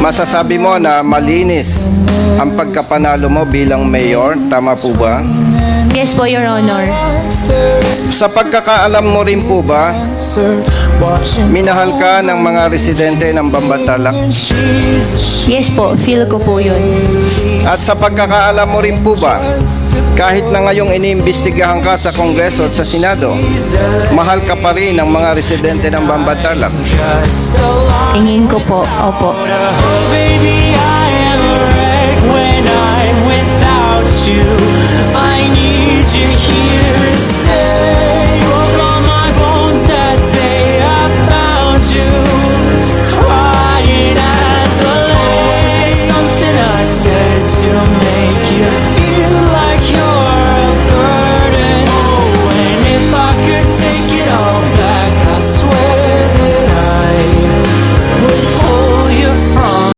Masasabi mo na malinis ang pagkapanalo mo bilang mayor, tama po ba? Yes po, Your Honor. Sa pagkakaalam mo rin po ba, minahal ka ng mga residente ng Bamban-Tarlac? Yes po, feel ko po yun. At sa pagkakaalam mo rin po ba, kahit na ngayong iniimbestigahan ka sa Kongreso at sa Senado, mahal ka pa rin ng mga residente ng Bamban-Tarlac? Tingin ko po, opo. Baby, I am a wreck when I'm without you. I need you here to stay.